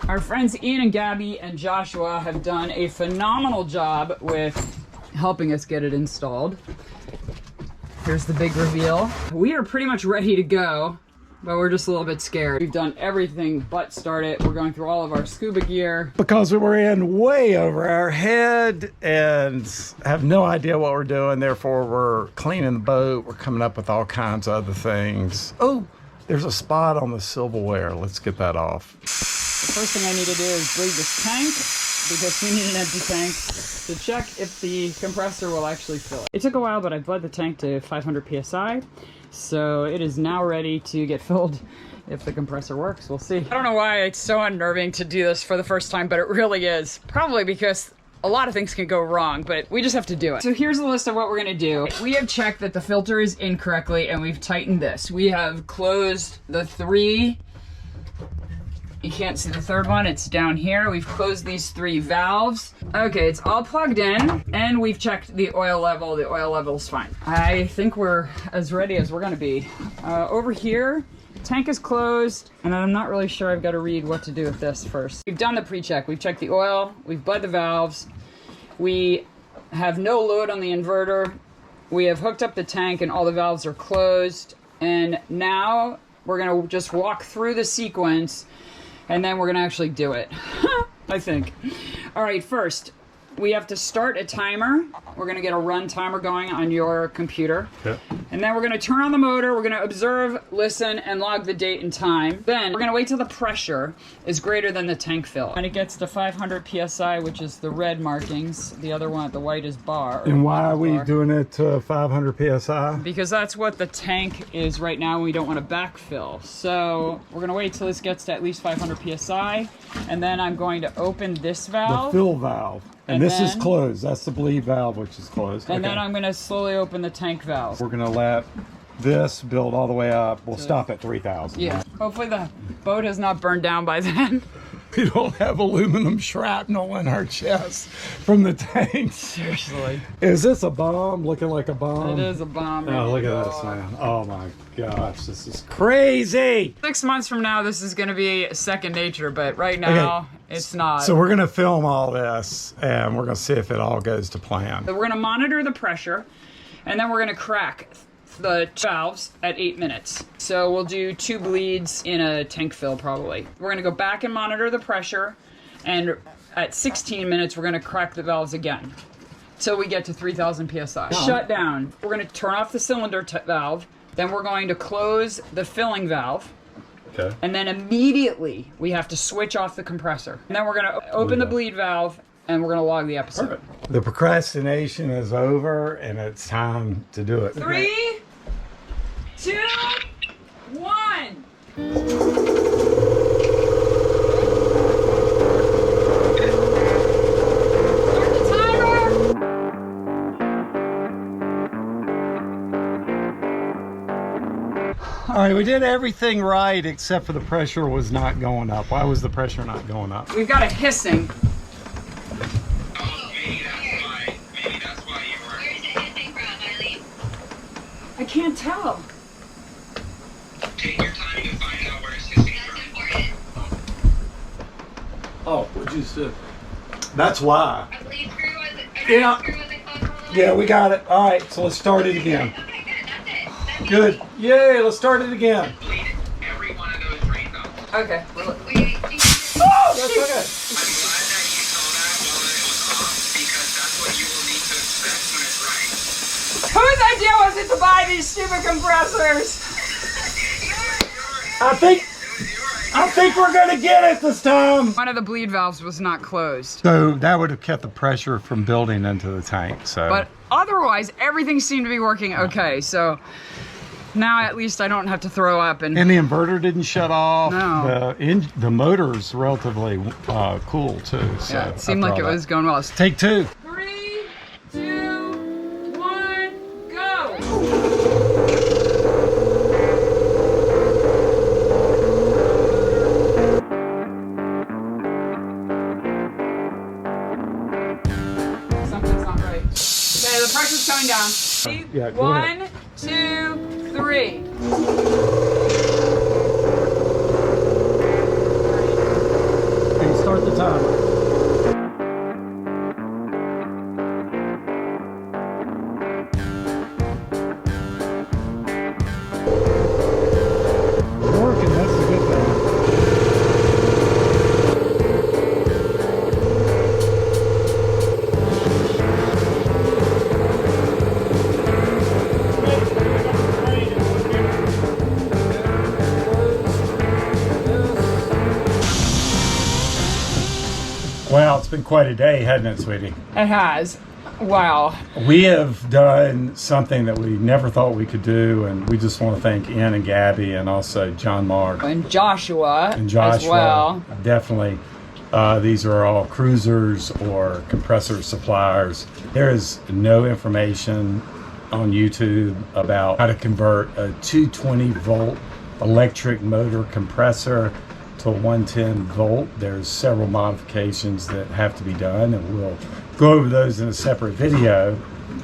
Our friends Ian and Gabby and Joshua have done a phenomenal job with helping us get it installed. Here's the big reveal. We are pretty much ready to go, but we're just a little bit scared. We've done everything but start it. We're going through all of our scuba gear. Because we were in way over our head and have no idea what we're doing. Therefore, we're cleaning the boat. We're coming up with all kinds of other things. Oh, there's a spot on the silverware. Let's get that off. The first thing I need to do is bleed this tank, because we need an empty tank to check if the compressor will actually fill it. It took a while, but I bled the tank to 500 psi, so it is now ready to get filled. If the compressor works, we'll see. I don't know why it's so unnerving to do this for the first time, but it really is. Probably because a lot of things can go wrong, but we just have to do it. So here's a list of what we're gonna do. We have checked that the filter is incorrectly, and we've tightened this. We have closed the 3. You can't see the third one, it's down here. We've closed these 3 valves. Okay, it's all plugged in, and we've checked the oil level. The oil level's fine. I think we're as ready as we're gonna be. Over here, tank is closed, and I'm not really sure. I've got to read what to do with this first. We've done the pre-check. We've checked the oil, we've bled the valves. We have no load on the inverter. We have hooked up the tank, and all the valves are closed. And now we're gonna just walk through the sequence, and then we're gonna actually do it, I think. All right, first, we have to start a timer. We're gonna get a run timer going on your computer. Okay. And then we're gonna turn on the motor, we're gonna observe, listen, and log the date and time. Then we're gonna wait till the pressure is greater than the tank fill. And it gets to 500 PSI, which is the red markings. The other one, the white, is bar. And why are we doing it to 500 PSI? Because that's what the tank is right now, and we don't want to backfill. So we're gonna wait till this gets to at least 500 PSI, and then I'm going to open this valve. The fill valve. And this is closed. That's the bleed valve, which is closed. And then I'm going to slowly open the tank valve. We're going to let this build all the way up. We'll stop at 3,000. Yeah. Hopefully the boat has not burned down by then. We don't have aluminum shrapnel in our chest from the tank. Seriously. Is this a bomb? Looking like a bomb? It is a bomb. Oh, look at this, man. Oh my gosh, this is crazy. 6 months from now, this is going to be second nature, but right now, it's not. So we're going to film all this, and we're going to see if it all goes to plan. So we're going to monitor the pressure, and then we're going to crack the valves at 8 minutes. So we'll do 2 bleeds in a tank fill probably. We're gonna go back and monitor the pressure, and at 16 minutes we're gonna crack the valves again till we get to 3,000 PSI. Shut down. We're gonna turn off the cylinder valve, then we're going to close the filling valve. Okay. And then immediately we have to switch off the compressor. And then we're gonna open the bleed valve, and we're gonna log the episode. Perfect. The procrastination is over, and it's time to do it. 3, 2, 1. Start the timer. All right, we did everything right except for the pressure was not going up. Why was the pressure not going up? We've got a hissing. I can't tell. Take your time to find out where it's hissing from. Oh, what'd you say? That's why. A bleed screw was it? Yeah. Screw was it closed all the way? Yeah, we got it. All right, so let's start it again. Okay, good. That's it. That's Good. Yay, let's start it again. bleed every one of those drain valves. Okay. Wait, Oh, that's okay. I'm glad that you saw that while it was off, because that's what you will need to expect when it's right. Whose idea was it to buy these stupid compressors? I think we're gonna get it this time. One of the bleed valves was not closed. So that would have kept the pressure from building into the tank. So, But otherwise, everything seemed to be working okay. So now at least I don't have to throw up. And the inverter didn't shut off. No. The motor's relatively cool too. So yeah, it seemed like it was going well. Take 2. 3, 2, 1, go! Something's not right. Okay, the pressure's coming down. Yeah, go ahead. 1, 2, 3. the timer. Working, that's the good thing. Wow, it's been quite a day, hasn't it, sweetie? It has. Wow. We have done something that we never thought we could do, and we just want to thank Ian and Gabby and also John Mark. And Joshua as well. Definitely. These are all cruisers or compressor suppliers. There is no information on YouTube about how to convert a 220 volt electric motor compressor to 110 volt. There's several modifications that have to be done, and we'll go over those in a separate video.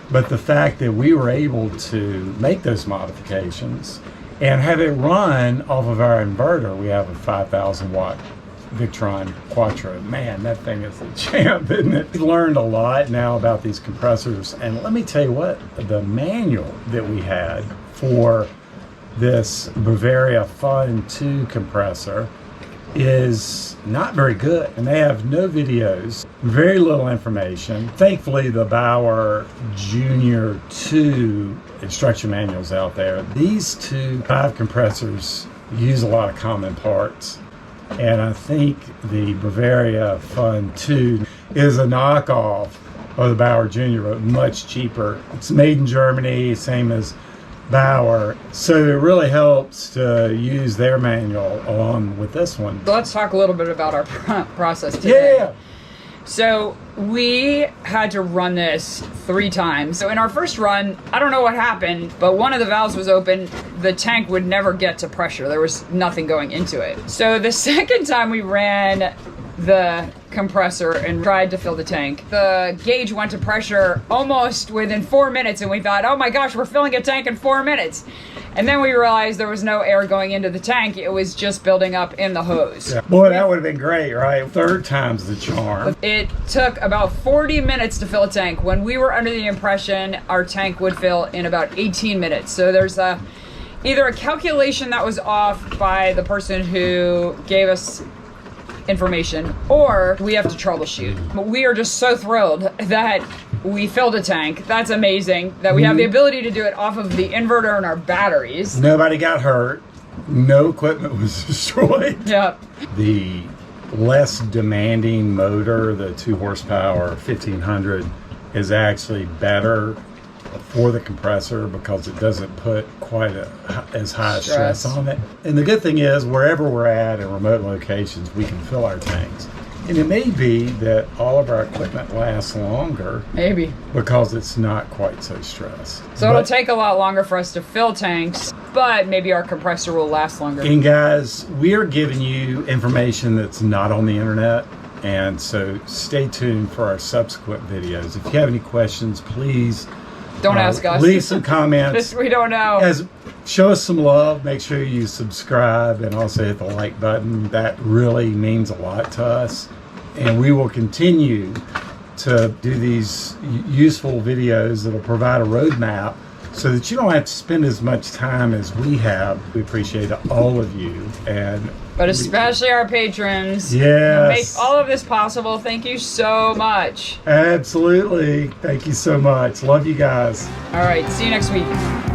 But the fact that we were able to make those modifications and have it run off of our inverter, we have a 5,000 watt Victron Quattro. Man, that thing is a champ, isn't it? We've learned a lot now about these compressors, and let me tell you what, the manual that we had for this Bavaria Fun 2 compressor is not very good, and they have no videos, very little information. Thankfully, the Bauer Junior 2 instruction manuals out there. These two 5 compressors use a lot of common parts, and I think the Bavaria Fun 2 is a knockoff of the Bauer Junior, but much cheaper. It's made in Germany, same as Bauer, so it really helps to use their manual along with this one. So let's talk a little bit about our process today. Yeah. So we had to run this 3 times. So in our first run, I don't know what happened, but one of the valves was open. The tank would never get to pressure. There was nothing going into it. So the second time we ran the compressor and tried to fill the tank, the gauge went to pressure almost within 4 minutes, and we thought, oh my gosh, we're filling a tank in 4 minutes. And then we realized there was no air going into the tank. It was just building up in the hose. Yeah. Boy, that would have been great, right? Third time's the charm. It took about 40 minutes to fill a tank, when we were under the impression our tank would fill in about 18 minutes. So there's either a calculation that was off by the person who gave us information, or we have to troubleshoot. But we are just so thrilled that we filled a tank. That's amazing that we have the ability to do it off of the inverter and our batteries. Nobody got hurt. No equipment was destroyed. Yep. The less demanding motor, the 2 horsepower 1500, is actually better for the compressor because it doesn't put quite as high a stress on it. And the good thing is, wherever we're at in remote locations, we can fill our tanks. And it may be that all of our equipment lasts longer. Maybe. Because it's not quite so stressed. So it'll take a lot longer for us to fill tanks, but maybe our compressor will last longer. And guys, we are giving you information that's not on the internet. And so stay tuned for our subsequent videos. If you have any questions, please don't ask us. Leave some comments. We don't know. Show us some love. Make sure you subscribe and also hit the like button. That really means a lot to us. And we will continue to do these useful videos that will provide a roadmap so that you don't have to spend as much time as we have. We appreciate all of you, but especially our patrons. Yes. Make all of this possible. Thank you so much. Absolutely. Thank you so much. Love you guys. All right. See you next week.